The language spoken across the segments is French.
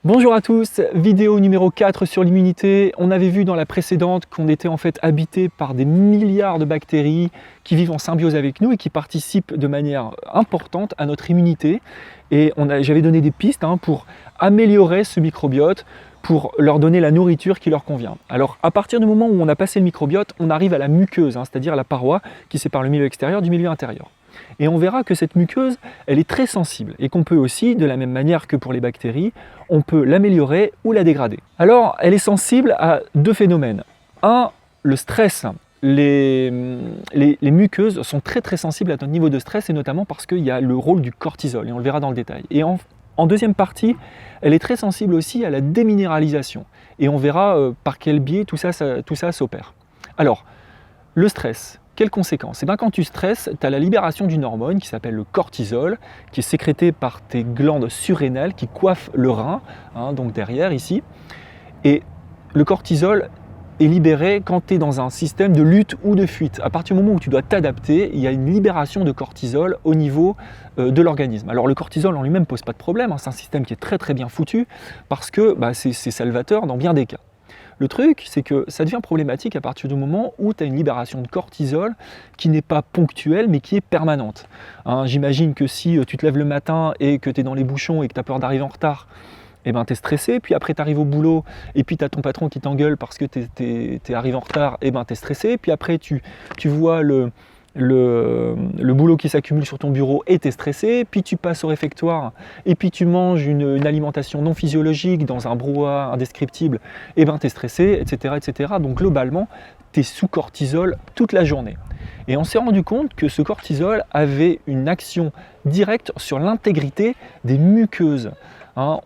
Bonjour à tous, vidéo numéro 4 sur l'immunité. On avait vu dans la précédente qu'on était en fait habité par des milliards de bactéries qui vivent en symbiose avec nous et qui participent de manière importante à notre immunité. Et j'avais donné des pistes pour améliorer ce microbiote, pour leur donner la nourriture qui leur convient. Alors à partir du moment où on a passé le microbiote, on arrive à la muqueuse, c'est-à-dire la paroi qui sépare le milieu extérieur du milieu intérieur. Et on verra que cette muqueuse, elle est très sensible et qu'on peut aussi, de la même manière que pour les bactéries, on peut l'améliorer ou la dégrader. Alors, elle est sensible à deux phénomènes. Un, le stress. Les muqueuses sont très sensibles à notre niveau de stress et notamment parce qu'il y a le rôle du cortisol et on le verra dans le détail. Et en deuxième partie, elle est très sensible aussi à la déminéralisation et on verra par quel biais tout ça s'opère. Alors, le stress. Quelles conséquences? Quand tu stresses, tu as la libération d'une hormone qui s'appelle le cortisol, qui est sécrétée par tes glandes surrénales qui coiffent le rein, donc derrière ici. Et le cortisol est libéré quand tu es dans un système de lutte ou de fuite. À partir du moment où tu dois t'adapter, il y a une libération de cortisol au niveau de l'organisme. Alors le cortisol en lui-même ne pose pas de problème, c'est un système qui est très bien foutu parce que c'est salvateur dans bien des cas. Le truc, c'est que ça devient problématique à partir du moment où tu as une libération de cortisol qui n'est pas ponctuelle, mais qui est permanente. J'imagine que si tu te lèves le matin et que tu es dans les bouchons et que tu as peur d'arriver en retard, tu es stressé, puis après tu arrives au boulot et puis tu as ton patron qui t'engueule parce que tu es arrivé en retard, tu es stressé, puis après tu vois le boulot qui s'accumule sur ton bureau et tu es stressé, puis tu passes au réfectoire et puis tu manges une alimentation non physiologique dans un brouhaha indescriptible, et tu es stressé, etc. Donc globalement, tu es sous cortisol toute la journée. Et on s'est rendu compte que ce cortisol avait une action directe sur l'intégrité des muqueuses.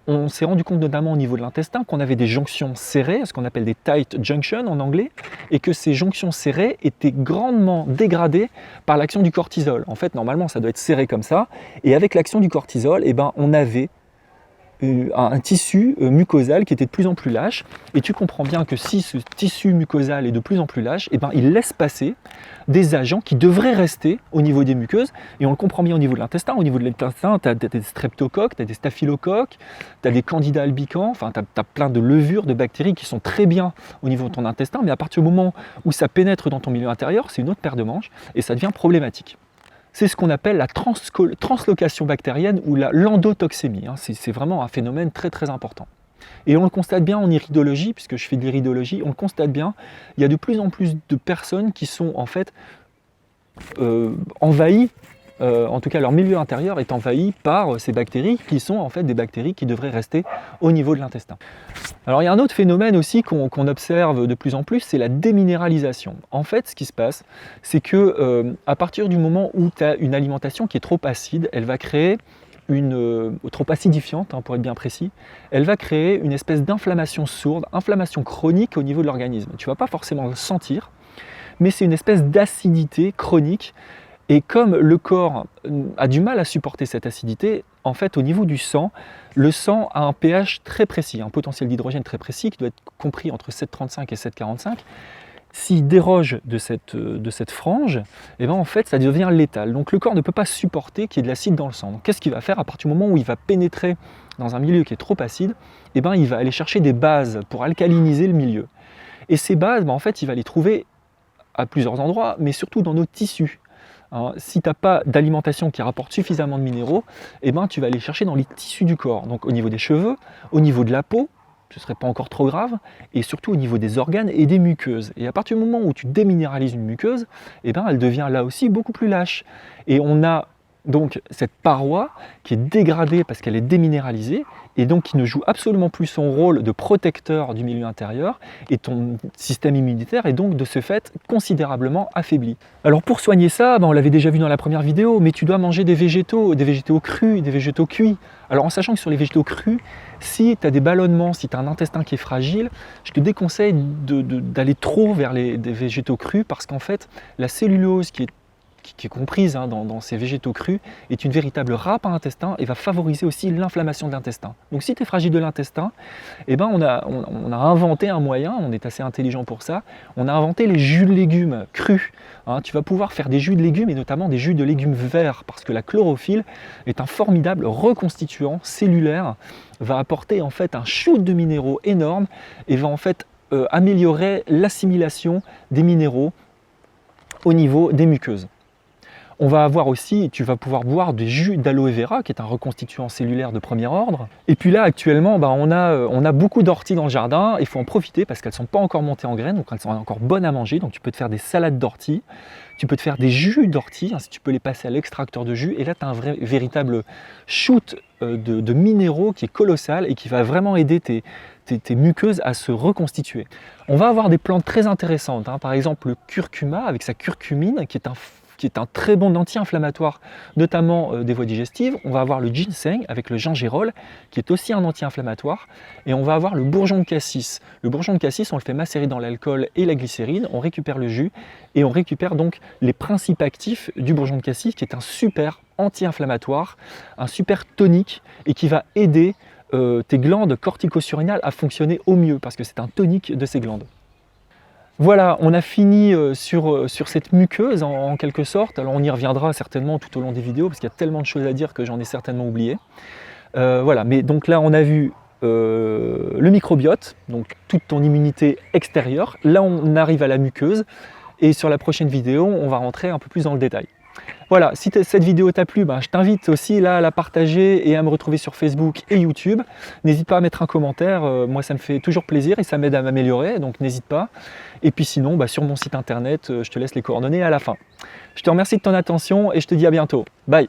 On s'est rendu compte notamment au niveau de l'intestin qu'on avait des jonctions serrées, ce qu'on appelle des tight junctions en anglais, et que ces jonctions serrées étaient grandement dégradées par l'action du cortisol. En fait, normalement, ça doit être serré comme ça, et avec l'action du cortisol, on avait un tissu mucosal qui était de plus en plus lâche, et tu comprends bien que si ce tissu mucosal est de plus en plus lâche, il laisse passer des agents qui devraient rester au niveau des muqueuses, et on le comprend bien au niveau de l'intestin. Au niveau de l'intestin, tu as des streptocoques, tu as des staphylocoques, tu as des candidats albicans, tu as plein de levures, de bactéries qui sont très bien au niveau de ton intestin, mais à partir du moment où ça pénètre dans ton milieu intérieur, c'est une autre paire de manches, et ça devient problématique. C'est ce qu'on appelle la translocation bactérienne ou l'endotoxémie. C'est vraiment un phénomène très important. Et on le constate bien en iridologie, puisque je fais de l'iridologie, on le constate bien, il y a de plus en plus de personnes qui sont en fait envahies, en tout cas leur milieu intérieur est envahi par ces bactéries qui sont en fait des bactéries qui devraient rester au niveau de l'intestin. Alors il y a un autre phénomène aussi qu'on observe de plus en plus, c'est la déminéralisation. En fait, ce qui se passe, c'est que à partir du moment où tu as une alimentation qui est trop acide, elle va créer trop acidifiante, pour être bien précis, elle va créer une espèce d'inflammation sourde, inflammation chronique au niveau de l'organisme. Tu ne vas pas forcément le sentir, mais c'est une espèce d'acidité chronique. Et comme le corps a du mal à supporter cette acidité, en fait au niveau du sang, le sang a un pH très précis, un potentiel d'hydrogène très précis qui doit être compris entre 7,35 et 7,45. S'il déroge de cette frange, en fait ça devient létal. Donc le corps ne peut pas supporter qu'il y ait de l'acide dans le sang. Donc qu'est-ce qu'il va faire à partir du moment où il va pénétrer dans un milieu qui est trop acide? Il va aller chercher des bases pour alcaliniser le milieu. Et ces bases, en fait il va les trouver à plusieurs endroits, mais surtout dans nos tissus. Si tu n'as pas d'alimentation qui rapporte suffisamment de minéraux, tu vas aller chercher dans les tissus du corps, donc au niveau des cheveux, au niveau de la peau, ce ne serait pas encore trop grave, et surtout au niveau des organes et des muqueuses. Et à partir du moment où tu déminéralises une muqueuse, elle devient là aussi beaucoup plus lâche. Et on a donc cette paroi qui est dégradée parce qu'elle est déminéralisée et donc qui ne joue absolument plus son rôle de protecteur du milieu intérieur, et ton système immunitaire est donc de ce fait considérablement affaibli. Alors pour soigner ça, on l'avait déjà vu dans la première vidéo, mais tu dois manger des végétaux crus, des végétaux cuits. Alors en sachant que sur les végétaux crus, si tu as des ballonnements, si tu as un intestin qui est fragile, je te déconseille d'aller trop vers des végétaux crus parce qu'en fait la cellulose qui est qui est comprise dans ces végétaux crus, est une véritable râpe à intestin et va favoriser aussi l'inflammation de l'intestin. Donc si tu es fragile de l'intestin, eh ben on a inventé un moyen, on est assez intelligent pour ça, on a inventé les jus de légumes crus. Tu vas pouvoir faire des jus de légumes et notamment des jus de légumes verts parce que la chlorophylle est un formidable reconstituant cellulaire, va apporter en fait un shoot de minéraux énorme et va en fait améliorer l'assimilation des minéraux au niveau des muqueuses. On va avoir aussi, tu vas pouvoir boire des jus d'aloe vera, qui est un reconstituant cellulaire de premier ordre. Et puis là, actuellement, on a beaucoup d'orties dans le jardin. Il faut en profiter parce qu'elles ne sont pas encore montées en graines, donc elles sont encore bonnes à manger. Donc tu peux te faire des salades d'orties, tu peux te faire des jus d'orties, si tu peux les passer à l'extracteur de jus. Et là, tu as un véritable shoot de minéraux qui est colossal et qui va vraiment aider tes muqueuses à se reconstituer. On va avoir des plantes très intéressantes, par exemple le curcuma avec sa curcumine, qui est un très bon anti-inflammatoire, notamment des voies digestives. On va avoir le ginseng avec le gingérol, qui est aussi un anti-inflammatoire. Et on va avoir le bourgeon de cassis. Le bourgeon de cassis, on le fait macérer dans l'alcool et la glycérine, on récupère le jus et on récupère donc les principes actifs du bourgeon de cassis, qui est un super anti-inflammatoire, un super tonique et qui va aider tes glandes cortico-surrénales à fonctionner au mieux, parce que c'est un tonique de ces glandes. Voilà, on a fini sur cette muqueuse en quelque sorte. Alors on y reviendra certainement tout au long des vidéos parce qu'il y a tellement de choses à dire que j'en ai certainement oublié. Voilà, mais donc là on a vu le microbiote, donc toute ton immunité extérieure. Là on arrive à la muqueuse et sur la prochaine vidéo on va rentrer un peu plus dans le détail. Voilà, si cette vidéo t'a plu, je t'invite aussi là à la partager et à me retrouver sur Facebook et YouTube. N'hésite pas à mettre un commentaire, moi ça me fait toujours plaisir et ça m'aide à m'améliorer, donc n'hésite pas. Et puis sinon, sur mon site internet, je te laisse les coordonnées à la fin. Je te remercie de ton attention et je te dis à bientôt. Bye!